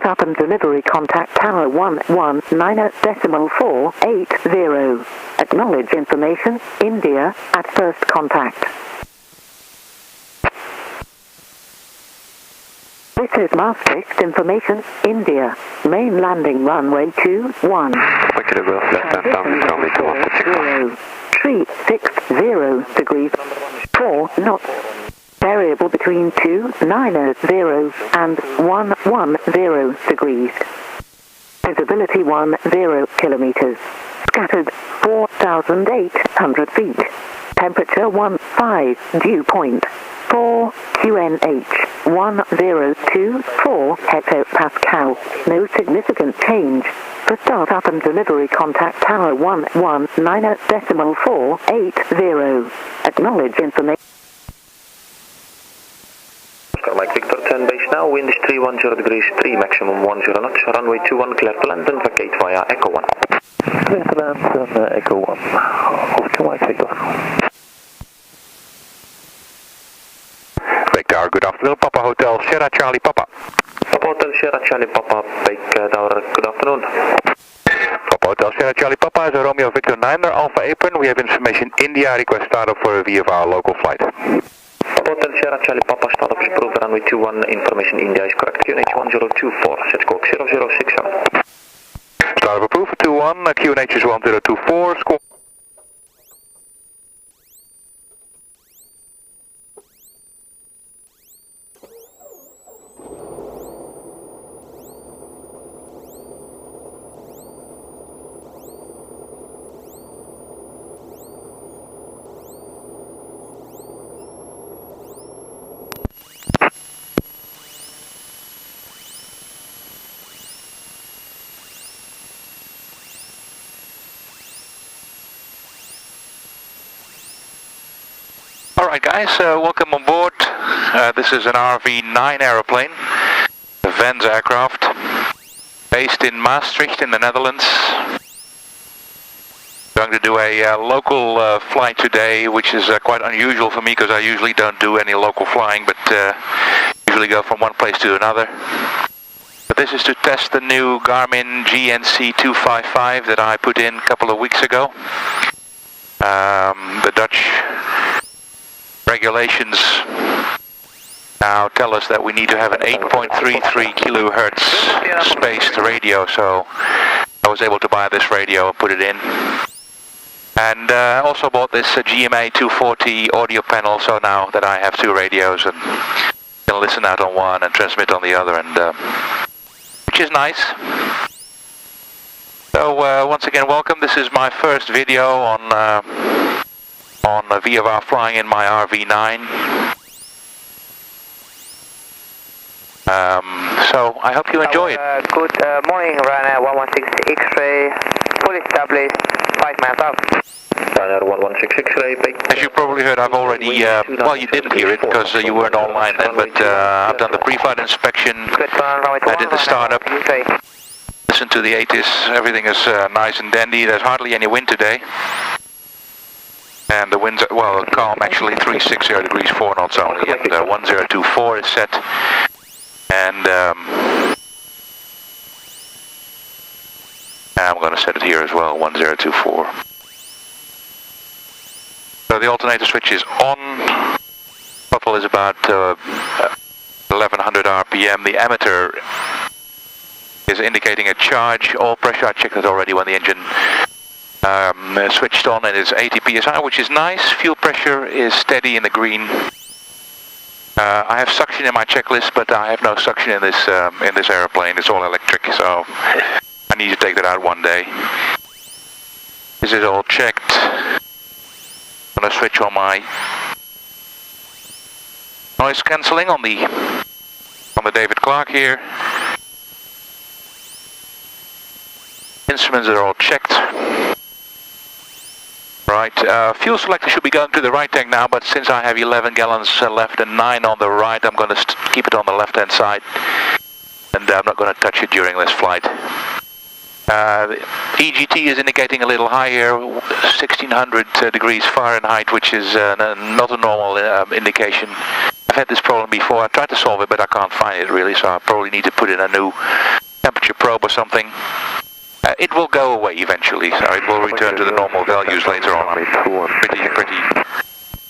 Up and delivery contact tower 119.480. Acknowledge information, India, at first contact. This is Maastricht information, India. Main landing runway 21. Transition 360 degrees, 4 knots. Variable between 290 and 110 degrees. Visibility 10 kilometers. Scattered 4,800 feet. Temperature 15. Dew point 4 QNH 1024 hectopascal. No significant change. For startup and delivery contact tower 119.480. Acknowledge information. Mike Victor 10 base now, wind is 310 degrees 3, maximum 10 knots, runway 21 clear to land and vacate via Echo 1. Clear to land and Echo 1. Over to Mike Victor. Victor, good afternoon, Papa Hotel, Sierra Charlie Papa. Papa Hotel, Sierra Charlie Papa, Bake Tower, good afternoon. Papa Hotel, Sierra Charlie Papa is a Romeo Victor 9, Alpha Apron. We have information India, request startup for a VFR local flight. Hotel Sierra Charlie Papa, startup is approved, runway 21, information India is correct, QNH 1024, set squawk 0067. Startup approved for 21, QNH is 1024, squawk. Alright guys, welcome on board. This is an RV-9 aeroplane, a Vans aircraft, based in Maastricht in the Netherlands. Going to do a local flight today, which is quite unusual for me because I usually don't do any local flying, but usually go from one place to another. But this is to test the new Garmin GNC255 that I put in a couple of weeks ago. The Dutch regulations now tell us that we need to have an 8.33 kilohertz spaced radio, so I was able to buy this radio and put it in. And I also bought this GMA 240 audio panel, so now that I have two radios and can listen out on one and transmit on the other, and which is nice. So once again, welcome. This is my first video on VFR flying in my RV-9. So I hope you enjoy it. Good morning, Ryanair 116 X-ray, fully established, 5 miles out. Ryanair 116 X-ray, as you probably heard, I've already, well, you didn't hear it because you weren't online then, but I've done the pre-flight inspection, I did the startup, listened to the ATC, everything is nice and dandy. There's hardly any wind today. And the winds, well, calm actually, 360 degrees 4 knots only, and 1024 is set. And I'm going to set it here as well, 1024. So the alternator switch is on. Throttle is about 1100 RPM. The ammeter is indicating a charge. All pressure I checked it already when the engine switched on, and it's 80 psi, which is nice. Fuel pressure is steady in the green. I have suction in my checklist, but I have no suction in this airplane. It's all electric, so I need to take that out one day. This is all checked. I'm gonna switch on my noise cancelling on the David Clark here. Instruments are all checked. Right, fuel selector should be going to the right tank now, but since I have 11 gallons left and 9 on the right, I'm going to keep it on the left hand side, and I'm not going to touch it during this flight. The EGT is indicating a little higher, 1600 degrees Fahrenheit, which is not a normal indication. I've had this problem before. I tried to solve it, but I can't find it really, so I probably need to put in a new temperature probe or something. It will go away eventually, so it will return to the normal values later on. I'm pretty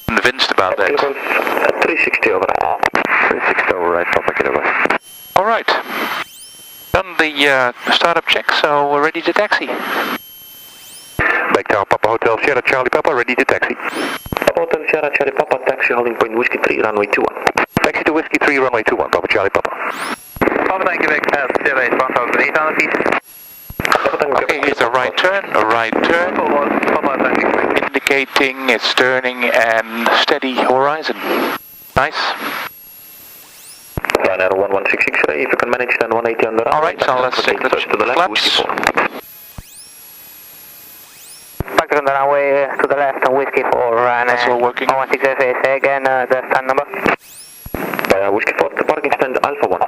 convinced about that. 360 over. 360 over right, Papa Kilo. Alright. Done the startup check, so we're ready to taxi. Back Tower Papa Hotel Sierra Charlie Papa, ready to taxi. Hotel Sierra Charlie Papa, taxi holding point Whiskey 3, runway 21. Taxi to Whiskey 3, runway 21, Papa Charlie Papa. Papa Tango Quebec, Sierra 1800 feet. Okay, here's a right turn, indicating it's turning and steady horizon. Nice. Ryanair 116 X-ray, if you can manage then 180 on the right. Alright, so let's take the to the left, Whiskey flaps. 4. Back on the runway to the left on Whiskey 4, Ryanair. That's all working. 116 X-ray, say again the stand number. Via Whiskey 4, the parking stand Alpha 1.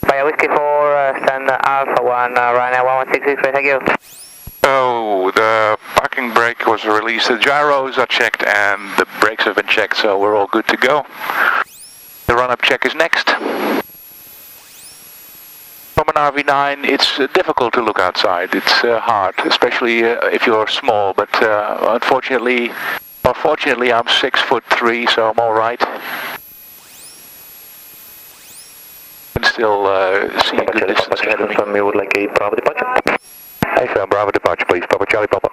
Via Whiskey 4, stand Alpha 1, Ryanair 116 X-ray, thank you. So the parking brake was released, the gyros are checked and the brakes have been checked, so we're all good to go. The run-up check is next. From an RV-9 it's difficult to look outside, it's hard, especially if you're small, but unfortunately, or fortunately I'm 6'3", so I'm alright. Can still see a good distance ahead of me. From you would like a Bravo departure? Excellent, Bravo departure please, Papa Charlie Papa.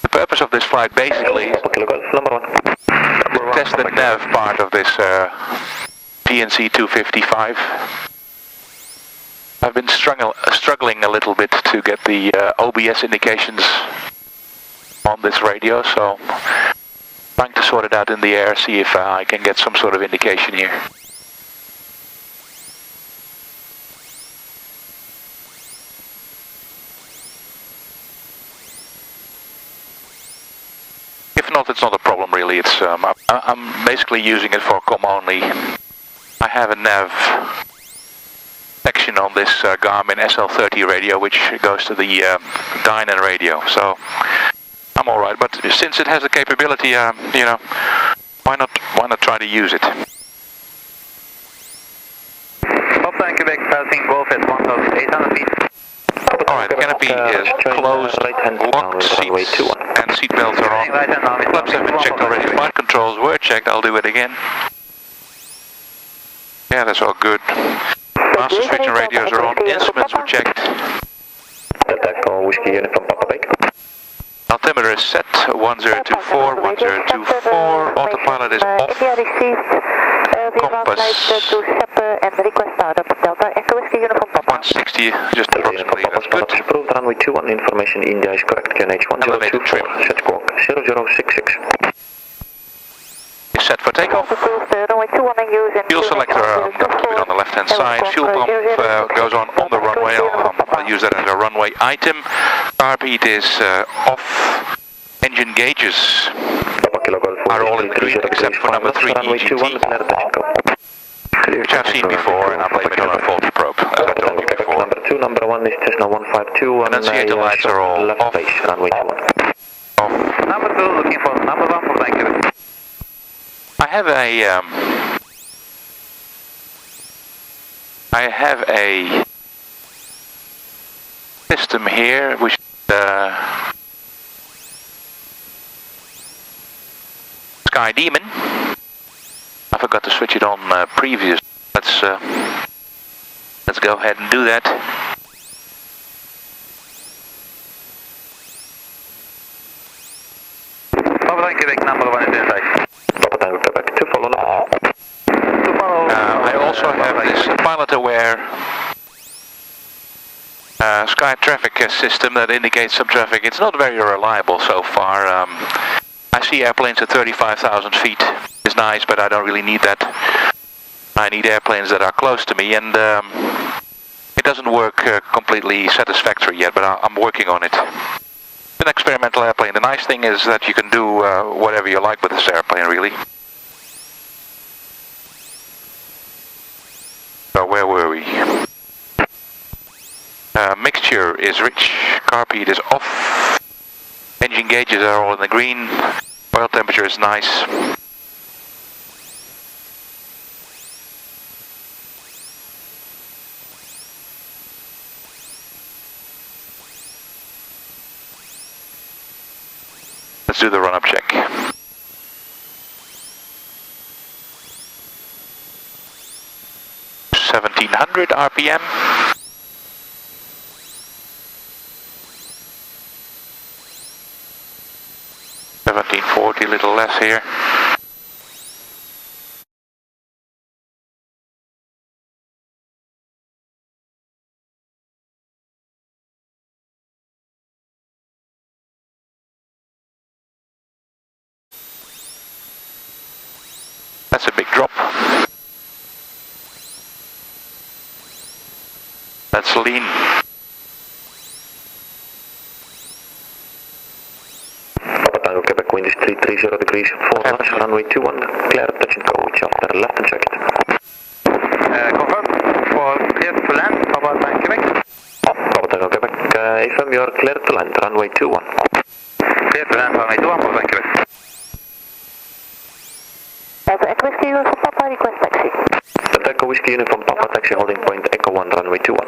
The purpose of this flight basically is Papa Kilo Golf, number 1. to test the nav part of this PNC 255. I've been struggling a little bit to get the OBS indications on this radio, so trying to sort it out in the air, see if I can get some sort of indication here. If not, it's not a problem really. It's I'm basically using it for comm only. I have a nav section on this Garmin SL30 radio, which goes to the Dynan radio. So I'm all right. But since it has the capability, you know, why not try to use it? Papa Tango Quebec, passing Golf at 1,800 feet. Alright, canopy is closed, locked seats, and seat belts are on. Flaps have been checked already, flight controls were checked, I'll do it again. Yeah, that's all good. Master switch and radios are on, instruments were checked. Echo Whiskey Uniform Papa Bake. Altimeter is set, 1024, 1024, autopilot is off. Compass 160, just approximately, that's good. Approved, runway 21, information India is correct, QNH 1024, set squawk 0066. Is set for takeoff. Fuel selector, keep it on the left hand side. Fuel pump goes on the runway, I'll use that as a runway item. Carbeat is off. Engine gauges are all in green except for number 3 EGT, which I've seen before and I'm blaming on a faulty probe, as I told you before. Number 2, number 1 is Cessna 152 and Annunciator lights are all left off. base, runway 21. Off. Number 2, looking for number 1 for Tango. I have a system here which Sky Demon. I forgot to switch it on previous. Let's go ahead and do that. Papa Tango Quebec, number 1 is inside. Papa Tango Quebec, to follow. I also have this pilot aware sky traffic system that indicates some traffic. It's not very reliable so far. I see airplanes at 35,000 feet. It's nice, but I don't really need that. I need airplanes that are close to me, and it doesn't work completely satisfactory yet, but I'm working on it. It's an experimental airplane. The nice thing is that you can do whatever you like with this airplane, really. So where were we? Mixture is rich, carpeet is off. Engine gauges are all in the green. Oil temperature is nice. Let's do the run-up check. (1700 RPM). (1740), a little less here. That's a big drop. That's lean. Tango Quebec, wind is 330 degrees, 4 knots, runway 21, clear touch and go, which after left and check it. Confirm, for clear to land, Papa Tango Quebec. Papa Tango Quebec, affirm you're clear to land, runway 21. Clear to land, runway 21, Papa Tango Quebec. Delta Echo Whiskey Uniform Papa, request taxi. Delta Echo Whiskey Uniform Papa, taxi holding point Echo 1, runway 21.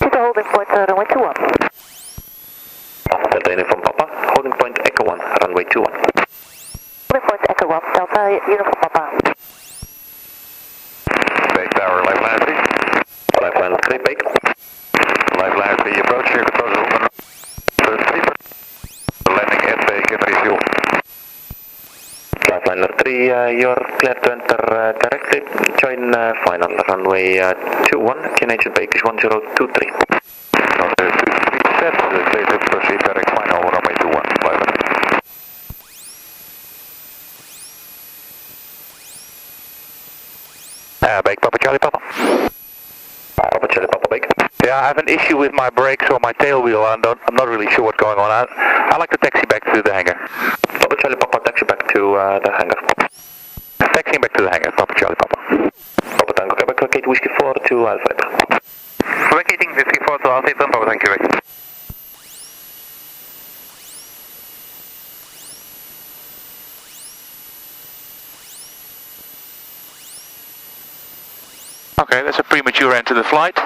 To the holding point, runway 21. Delta Uniform Papa, holding point Echo 1, runway 21. Holding point Echo 1, Delta Uniform Papa. Bake tower, live line 3. Live line 3, bake. Live line 3, approach here, approach open. Landing at bake and refuel. Live line 3, you're clear to enter directly. Join final, runway 21, QNH bake is 1023. Set, clear to proceed direct final, runway 21, live. Bake Papa Charlie Papa. Papa Charlie Papa, bake. Yeah, I have an issue with my brakes or my tail wheel. I'm not really sure what's going on. I'd like to taxi back to the hangar. Papa Charlie Papa, taxi back to the hangar. Taxiing back to the hangar, Papa Charlie Papa. Papa Tango Quebec, locate Whiskey 4 to Alpha. Vacating Whiskey 4 to Alpha, Papa Tango Quebec. Okay, that's a premature end to the flight.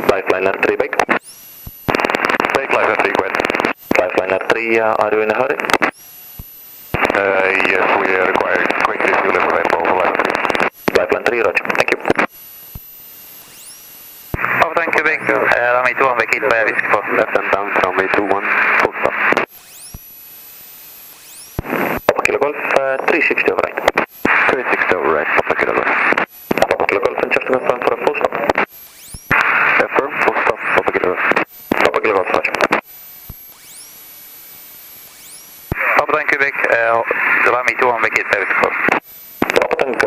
Lifeliner 3, bake. Bake Lifeliner 3, go ahead. Lifeliner 3, are you in a hurry? Yes, we require quick refuel if available for Lifeline 3. Lifeline 3, roger. Thank you. Papa Tango Quebec, runway 21, vacate by Whiskey 4. Left and down, runway 21, full stop. Papa Kilo Golf, 360 over right. 360 over right, Papa Kilo Golf. Papa Kilo Golf, and just to confirm for a full stop. Affirm, full stop, Papa Kilo Golf. Papa Kilo Golf, roger. Papa Tango Quebec, runway 21, vacate by Whiskey 4. Papa Tango